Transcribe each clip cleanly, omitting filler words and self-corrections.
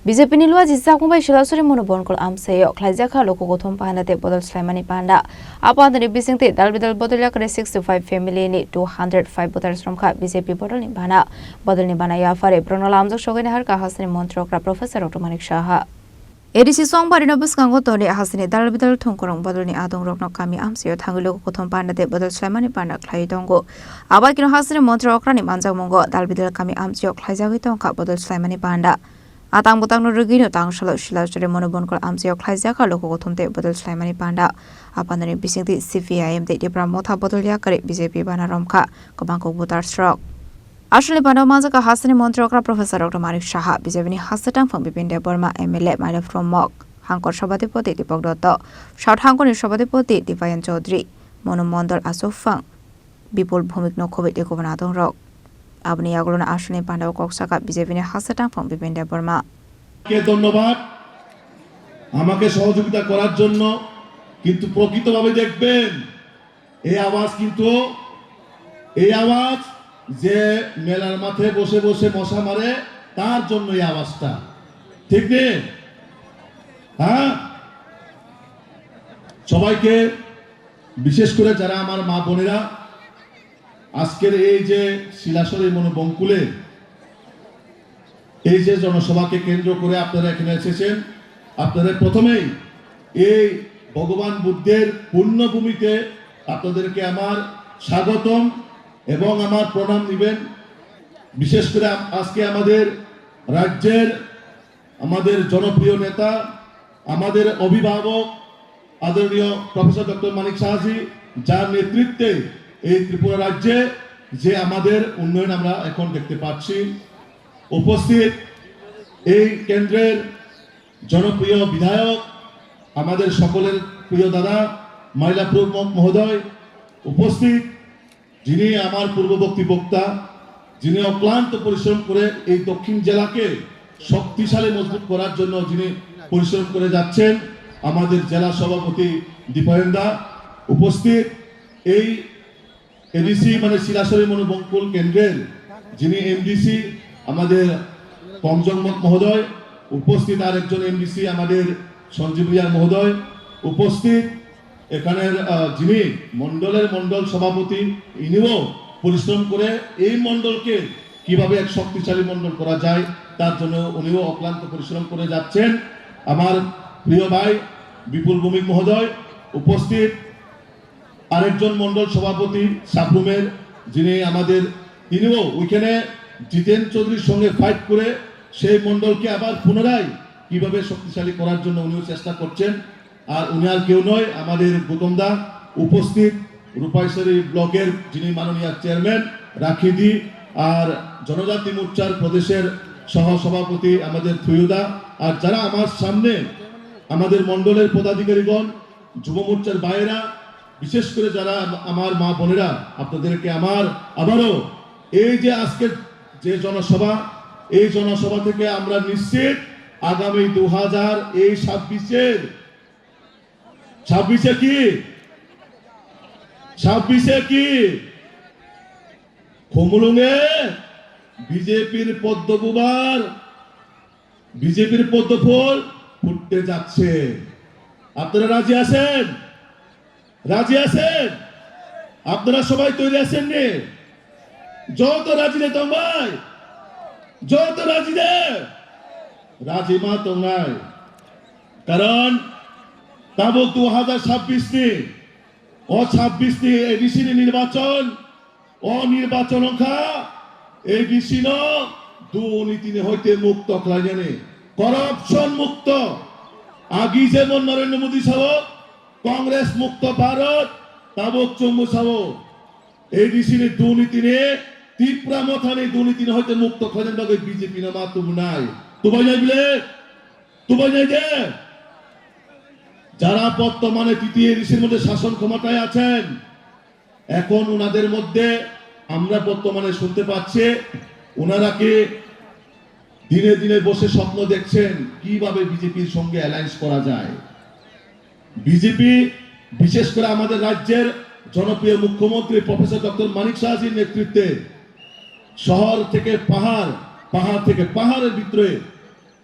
BJP নিলুয়া জিসাকুমাই শিলাসরি মনোবনকল আমসাইও খ্লাইজাখা লোকগথম পাহানাতে বদল স্লাইমানি পান্ডা আপাদনি বিসিংতে দালবিদল বদলিয়াকরে 65 ফ্যামিলিনি 205 voter শ্রমখা BJP বদলনি বানা ইয়াফারে প্রণল আমজক সগৈনে হারকা হাসনি মন্ত্রকরা প্রফেসর অটোমানিক সাহা এডিসি সংবারিনো বুসকাঙ্গো তনি হাসনি দালবিদল থংকরং বদলনি আদং রকন কামি আমসাইও থাঙ্গি লোকগথম পাহানাতে বদল স্লাইমানি পান্ডা খ্লাই দঙ্গো আবাকিনো হাসনি মন্ত্রকরানি মানজাক মঙ্গ দালবিদল কামি আমসাইও খ্লাইজাগৈ তংখা বদল স্লাইমানি পান্ডা Atang butang no regino tang shalo shilasore monobon kol amsiok khlaijaka lokogothomte bodol slaimani panda apanani bisingti CPIM te dipra motha bodol ya kare BJP bana romkha kobangko voter strok আসলে বানাও মাজকা হাসনি মন্ত্রকরা professor doctor Manik Saha BJP হাসতাং ফং Bipin Debbarma MLA মাইলা from মক হাঙ্কর সভাপতি দীপক দত্ত সাউথ হাঙ্করের সভাপতি দীপায়ন চৌধুরী মনোমন্ডল আসফাং বিপুল ভূমিক নখবে দেখবেন আদং রক আপনি আগুন আসনে পান্ডাও কক্সাকা বিজেপি হাসতাং ফং বিপিন দেববর্মা ধন্যবাদ আমাকে সহযোগিতা করার জন্য কিন্তু প্রকৃতভাবে দেখবেন এই আওয়াজ যে মেলার মাঠে বসে বসে মশা মারে তার জন্য এই আওয়াজটা ঠিক নেই হ্যাঁ সবাইকে বিশেষ করে যারা আমার মা বোনেরা আজকের এই যে শিলাসরি মনোবঙ্কুলে এই যে জনসভাকে কেন্দ্র করে আপনারা এখানে এসেছেন আপনারা প্রথমেই এই ভগবান বুদ্ধের পুণ্যভূমিতে আপনাদেরকে আমার স্বাগতম এবং আমার প্রণাম নিবেন বিশেষ করে আজকে আমাদের রাজ্যের আমাদের জনপ্রিয় নেতা আমাদের অভিভাবক আদরণীয় প্রফেসর ডক্টর মানিক সাহাজি যার নেতৃত্বে এই ত্রিপুরা রাজ্যে যে আমাদের উন্নয়ন আমরা এখন দেখতে পাচ্ছি উপস্থিত এই কেন্দ্রের জনপ্রিয় বিধায়ক আমাদের সকলের প্রিয় দাদা মাইলা প্রমুখ মহোদয় উপস্থিত যিনি আমার পূর্ববর্তী বক্তা যিনি অক্লান্ত পরিশ্রম করে এই দক্ষিণ জেলাকে শক্তিশালী মজবুত করার জন্য যিনি পরিশ্রম করে যাচ্ছেন আমাদের জেলা সভাপতি দীপায়ন দা উপস্থিত এই এডিসি মানে শিলাসরি মনোবঙ্কুল কেন্দ্রের যিনি এমডিসি আমাদের পঞ্চমক মহোদয় উপস্থিত আরেকজন এমডিসি আমাদের সঞ্জীব রিয়া মহোদয় উপস্থিত এখানের যিনি মন্ডল সভাপতি ইনিও পরিশ্রম করে এই মন্ডলকে কিভাবে এক শক্তিশালী মন্ডল করা যায় তার জন্য উনিও অক্লান্ত পরিশ্রম করে যাচ্ছেন আমার প্রিয় ভাই বিপুল ভৌমিক মহোদয় উপস্থিত আরেকজন মন্ডল সভাপতি সাবরুমের যিনি আমাদের তিনিও ওইখানে জিতেন চৌধুরীর সঙ্গে ফাইট করে সেই মন্ডলকে আবার পুনরায় কিভাবে শক্তিশালী করার জন্য উনিও চেষ্টা করছেন আর উনি আর কেউ নয় আমাদের গৌতম দা উপস্থিত রূপাইশ্বরী ব্লকের যিনি মাননীয় চেয়ারম্যান রাখিদি আর জনজাতি মোর্চার প্রদেশের সহসভাপতি আমাদের থুয়ুদা আর যারা আমার সামনে আমাদের মন্ডলের পদাধিকারীগণ যুব মোর্চার ভাইয়েরা বিশেষ করে যারা আমার মা বোনেরা আপনাদেরকে আমার আবারও এই যে আজকের যে জনসভা এই জনসভা থেকে আমরা নিশ্চিত আগামী 2026 কি খুমলুঙে বিজেপির পদ্মফুল ফুটতে যাচ্ছে আপনারা রাজি আছেন আপনারা সবাই তৈরি আছেন নি যত রাজি রে তোমায় যত রাজি রে রাজি মা তোমায় কারণ তাবক 2026 নি ও 26 নি এডিসি নির্বাচন নির্বাচন এডিসি দুর্নীতি হইতে মুক্ত জানে করপশন মুক্ত আগি যেমন নরেন্দ্র মোদী সাহ কংগ্রেস মুক্ত ভারত তাবক চম্বু সাহ এডিসি দুর্নীতি তীব্র মথানে দুর্নীতি হইতে মুক্ত খোঁজেন বাগে বিজেপি না মা তুমি নাই তোমায় যাই যে যারা বর্তমানে তৃতীয় এডিসির মধ্যে শাসন ক্ষমতায় আছেন এখন ওনাদের মধ্যে আমরা বর্তমানে শুনতে পাচ্ছি ওনারা কি দিনে দিনে বসে স্বপ্ন দেখছেন কিভাবে বিজেপির সঙ্গে অ্যালায়েন্স করা যায় বিজেপি বিশেষ করে আমাদের রাজ্যের জনপ্রিয় মুখ্যমন্ত্রী প্রফেসর ডক্টর মানিক সাহাজির নেতৃত্বে শহর থেকে পাহাড় থেকে পাহাড়ের ভিতরে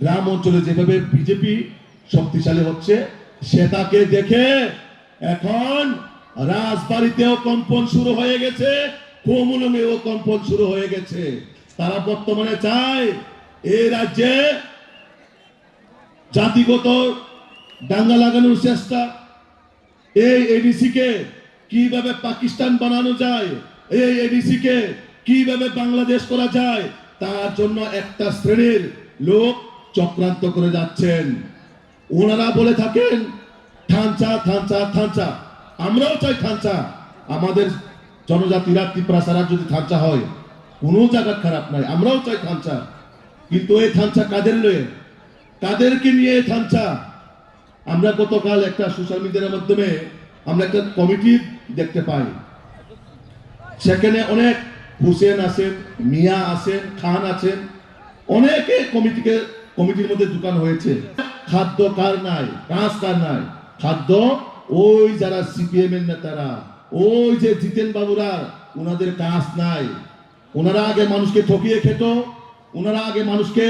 গ্রাম অঞ্চলে যেভাবে বিজেপি শক্তিশালী হচ্ছে সেটাকে দেখে এখন রাজবাড়িতেও কম্পন শুরু হয়ে গেছে, তৃণমূলেও কম্পন শুরু হয়ে গেছে। তারা বর্তমানে চায় এই রাজ্যে জাতিগত দাঙ্গা লাগানোর চেষ্টা, এই এডিসি কে কিভাবে পাকিস্তান বানানো যায়, এই এডিসি কে কিভাবে বাংলাদেশ করা যায়, তার জন্য একটা শ্রেণীর লোক চক্রান্ত করে যাচ্ছেন। ওনারা বলে থাকেন থানচা থানচা থানচা, আমরাও চাই থানচা। আমাদের জনজাতিরা ত্রিপুরা ছাড়া যদি থানচা হয় কোনো জায়গা খারাপ নাই, আমরাও চাই থানচা। কিন্তু এই থানচা কাদের লয়ে, কাদেরকে নিয়ে এই থানচা? আমরা গতকাল একটা সোশ্যাল মিডিয়ার মাধ্যমে আমরা একটা কমিটি দেখতে পাই, সেখানে অনেক হুসেন আছেন, মিয়া আছেন, খান আছেন, অনেকে কমিটির মধ্যে দোকান হয়েছে। খাদ্য কার নাই, কাজ কার নাই? খাদ্য ওই যারা সিপিএম এর নেতারা, ওই যে জিতেন বাবুরা, ওনাদের কাজ নাই। ওনারা আগে মানুষকে ঠকিয়ে খেত, ওনারা আগে মানুষকে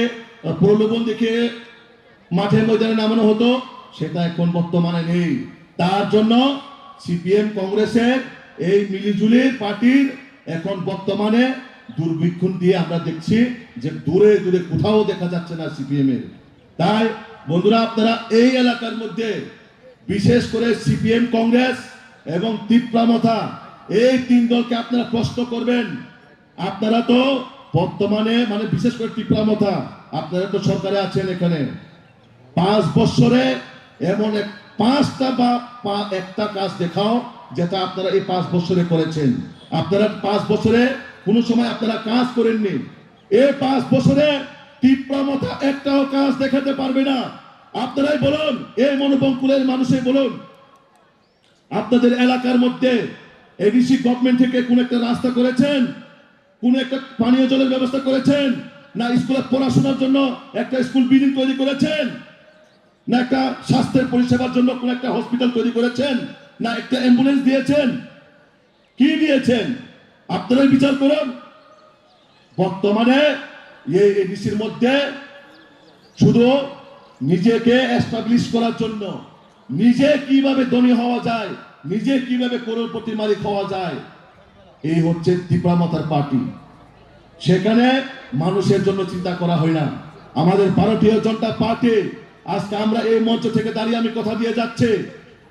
প্রলোভন দেখে মাঠে ময়দানে নামানো হতো, সেটা এখন বর্তমানে নেই। তার জন্য সিপিএম কংগ্রেসের এই মিলিজুলির পার্টির এখন বর্তমানে দুর্ভিক্ষণ দিয়ে আমরা দেখছি যে দূরে দূরে কোথাও দেখা যাচ্ছে না সিপিএম এর। তাই বন্ধুরা, আপনারা এই এলাকার মধ্যে বিশেষ করে সিপিএম কংগ্রেস এবং তীব্রামথা এই তিন দলকে আপনারা প্রশ্ন করবেন। আপনারা তো বর্তমানে মানে বিশেষ করে তীব্রামথা, আপনারা তো সরকারে আছেন, এখানে 5 বছরে এমন পাঁচটা বা একটা কাজ দেখাও যেটা আপনারা এই 5 বছরে করেছেন। আপনারা 5 বছরে কোন সময় আপনারা কাজ করেননি। এই 5 বছরে তীব্রামথা একটাও কাজ দেখাতে পারবে না। আপনারাই বলুন, এই মনোবঙ্কুলের মানুষই বলুন, আপনাদের এলাকার মধ্যে এডিসি গভর্নমেন্ট থেকে কোন একটা রাস্তা করেছেন, কোন একটা পানীয় জলের ব্যবস্থা করেছেন, না স্কুলে পড়াশোনার জন্য একটা স্কুল বিল্ডিং তৈরি করেছেন, না একটা স্বাস্থ্যের পরিষেবার জন্য কোন একটা হসপিটাল তৈরি করেছেন, না একটা অ্যাম্বুলেন্স দিয়েছেন? কি দিয়েছেন? আপনারাই বিচার করুন। বর্তমানে এই এডিসির মধ্যে শুধু নিজেকে এস্টাবলিশ করার জন্য, নিজে কিভাবে ধনী হওয়া যায়, নিজে কিভাবে করোড়পতি মালিক হওয়া যায়, এই হচ্ছে তীব্রামথার পার্টি। সেখানে মানুষের জন্য চিন্তা করা হয় না। আমাদের ভারতীয় জনতা পার্টি, আজকে আমরা এই মঞ্চ থেকে দাঁড়িয়ে আমি কথা দিয়ে যাচ্ছি,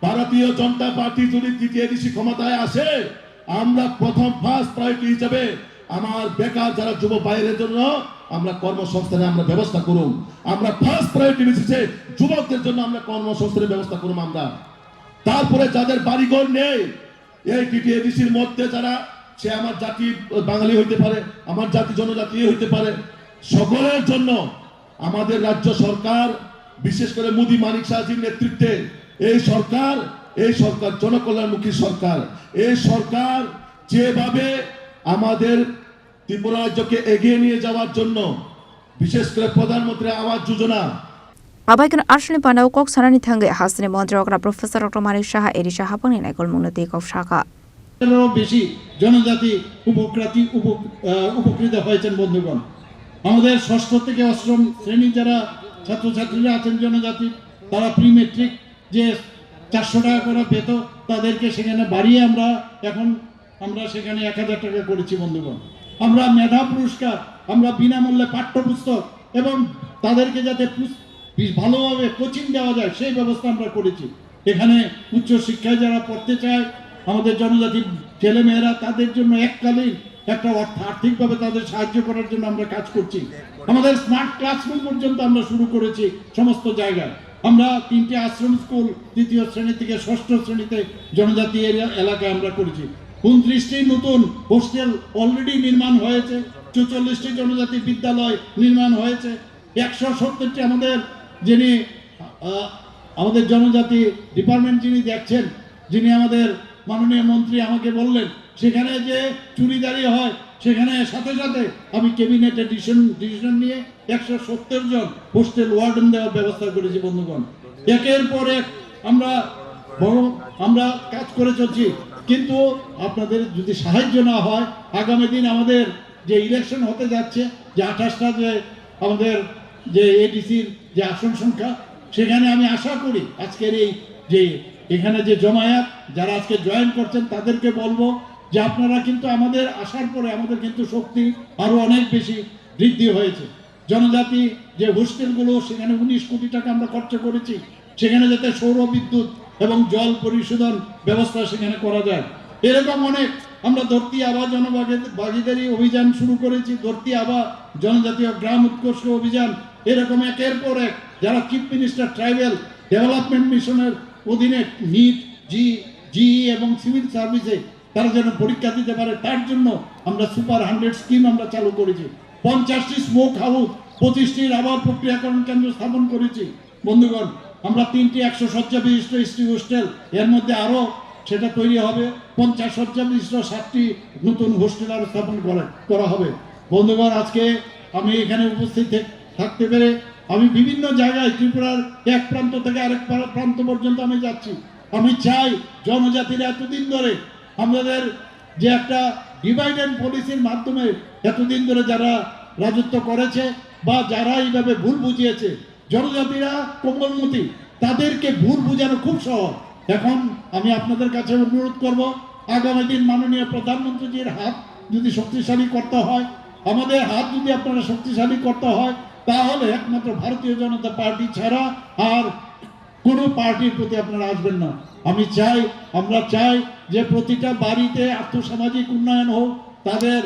ভারতীয় জনতা পার্টি যদি তৃতীয় এডিসি ক্ষমতায় আসে, আমরা প্রথম ফার্স্ট প্রায়োরিটি হিসেবে আমার বেকার যারা যুব ভাইয়ের জন্য আমরা কর্মসংস্থানের আমরা ব্যবস্থা করুন। আমরা ফার্স্ট প্রায়োরিটি বেসিসে যুবকদের জন্য আমরা কর্মসংস্থানের ব্যবস্থা করুন। আমরা তারপরে যাদের বাড়িঘর নেই, এই টিটিএডিসির মধ্যে যারা, সে আমার জাতি বাঙালি হইতে পারে, আমার জাতি জনজাতি হইতে পারে, সকলের জন্য আমাদের রাজ্য সরকার, বিশেষ করে মোদী মানিক শাহজির নেতৃত্বে এই সরকার জনকল্যাণমুখী সরকার। এই সরকার যেভাবে আমাদের ত্রিপুরা রাজ্যকে এগিয়ে নিয়ে যাওয়ার জন্য, বিশেষ করে প্রধানমন্ত্রী Awas Yojana, Abaikan Ashley Pandau Kok Sanani Thange Hasne Montrokra Professor Dr. Mari Shaha Erisha Hapani Nakol Munati of Shaka. বেশি জনজাতি উপকৃত হয়েছেন বন্ধুগণ। আমাদের ষষ্ঠ থেকে অষ্টম শ্রেণীর যারা ছাত্রছাত্রীরা আছেন জনজাতি, তারা প্রি মেট্রিক যে 400 টাকা করে পেত, তাদেরকে সেখানে বাড়িয়ে আমরা সেখানে 1000 টাকা করেছি বন্ধুগণ। আমরা মেধা পুরস্কার, আমরা বিনামূল্যে পাঠ্যপুস্তক এবং তাদেরকে যাতে ভালোভাবে কোচিং দেওয়া যায় সেই ব্যবস্থা আমরা করেছি। এখানে উচ্চ শিক্ষায় যারা পড়তে চায় আমাদের জনজাতি ছেলেমেয়েরা, তাদের জন্য এককালীন একটা আর্থিকভাবে তাদের সাহায্য করার জন্য আমরা কাজ করছি। আমাদের স্মার্ট ক্লাসরুম পর্যন্ত আমরা শুরু করেছি সমস্ত জায়গায়। আমরা 3টে আশ্রম স্কুল 3য় শ্রেণী থেকে 6ষ্ঠ শ্রেণীতে জনজাতি এলাকায় আমরা করেছি। 29টি নতুন হোস্টেল অলরেডি নির্মাণ হয়েছে, 44টি জনজাতি বিদ্যালয় নির্মাণ হয়েছে, 170টি আমাদের জনজাতি ডিপার্টমেন্ট যিনি দেখছেন, যিনি আমাদের মাননীয় মন্ত্রী আমাকে বললেন সেখানে যে চুরিদারি হয়, সেখানে সাথে সাথে আমি ক্যাবিনেটে ডিসিশন নিয়ে 170 জন হোস্টেল ওয়ার্ডেন দেওয়ার ব্যবস্থা করেছি বন্ধুগণ। একের পর এক আমরা কাজ করে চলছি। কিন্তু আপনাদের যদি সাহায্য না হয়, আগামী দিন আমাদের যে ইলেকশন হতে যাচ্ছে, যে 28টা যে আমাদের যে এডিসির যে আসন সংখ্যা, সেখানে আমি আশা করি আজকের এই যে এখানে যে জমায়েত যারা আজকে জয়েন করছেন তাদেরকে বলবো যে আপনারা কিন্তু আমাদের আসার পরে আমাদের কিন্তু শক্তি আরো অনেক বেশি বৃদ্ধি হয়েছে। জনজাতি যে হোস্টেলগুলো, সেখানে 19 কোটি টাকা আমরা খরচ করেছি, সেখানে যাতে সৌর বিদ্যুৎ এবং জল পরিশোধন ব্যবস্থা সেখানে করা যায়। এরকম অনেক আমরা ধরতি আবা জনভাগিদারি অভিযান শুরু করেছি, ধরতি আবা জনজাতীয় গ্রাম উৎকর্ষ অভিযান। এরকম একের পর এক যারা চিফ মিনিস্টার ট্রাইবাল ডেভেলপমেন্ট মিশনের অধীনে নিট, জিই এবং সিভিল সার্ভিসে তারা যেন পরীক্ষা দিতে পারে, তার জন্য আমরা সুপার 100 স্কিম আমরা চালু করেছি। 50টি স্মোক হাউস, 25টির আবার প্রক্রিয়াকরণ কেন্দ্র স্থাপন করেছি। বন্ধুগণ, আমরা 3টি 100 শয্যা বিশিষ্ট এসটি হোস্টেল, এর মধ্যে আরো সেটা তৈরি হবে, 50 শয্যা বিশিষ্ট 7টি নতুন হোস্টেল আরো স্থাপন করা হবে। বন্ধুগণ, আজকে আমি এখানে উপস্থিত থাকতে পেরে আমি বিভিন্ন জায়গায় ত্রিপুরার এক প্রান্ত থেকে আরেক প্রান্ত পর্যন্ত আমি যাচ্ছি। আমি চাই জনজাতিরা এতদিন ধরে আমাদের যে একটা ডিভাইড অ্যান্ড পলিসির মাধ্যমে এতদিন ধরে যারা রাজত্ব করেছে বা যারা এইভাবে ভুল বুঝিয়েছে, জনজাতিরা কোমলমতি, তাদেরকে ভুল বুঝানো খুব সহজ। এখন আমি আপনাদের কাছে অনুরোধ করব, আগামী দিন মাননীয় প্রধানমন্ত্রীজির হাত যদি শক্তিশালী করতে হয়, আমাদের হাত যদি আপনারা শক্তিশালী করতে হয়, তাহলে একমাত্র ভারতীয় জনতা পার্টি ছাড়া আর কোনো পার্টির প্রতি আপনারা আসবেন না। আমরা চাই যে প্রতিটা বাড়িতে আর্থসামাজিক উন্নয়ন হোক, তাদের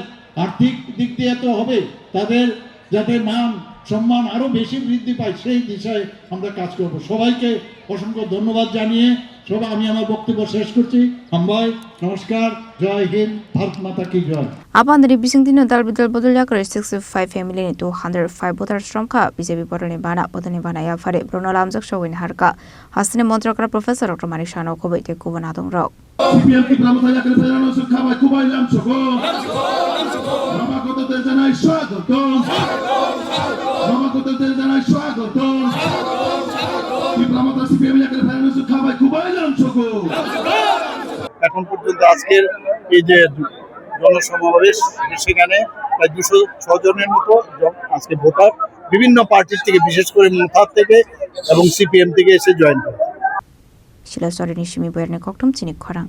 আর্থিক দিক দিয়ে তো হবে, তাদের যাতে মান সম্মান আরো বেশি বৃদ্ধি পায়, সেই দিশায় আমরা কাজ করব। সবাইকে অসংখ্য ধন্যবাদ জানিয়ে আমি আমার বক্তব্য শেষ করছি। আমবাই, নমস্কার, জয় হিন্দ, ভারত মাতা কি জয়। Apandani bising dino dalbidal bodolya kare 65 family ni 205 voters from ka BJP bodolni bana ya fare Bruno Lamjak showin harka hasne montrakar professor Dr. Manik Shano khobai te kuban adong rok CPM ki pramotaya kare prano sukhabai kubai lam choko mama kote janai স্বাগতম mama kote janai স্বাগতম ki pramota CPM kare prano sukhabai kubai lam choko। এখন পর্যন্ত আজকের এই যে জনসমাবেশ, সেখানে প্রায় 206 জনের মতো আজকে ভোটার বিভিন্ন পার্টির থেকে, বিশেষ করে মুথার থেকে এবং সিপিএম থেকে এসে জয়েন করে। Shila Sorini Shimi Boyerne Koktum Chinik Khorang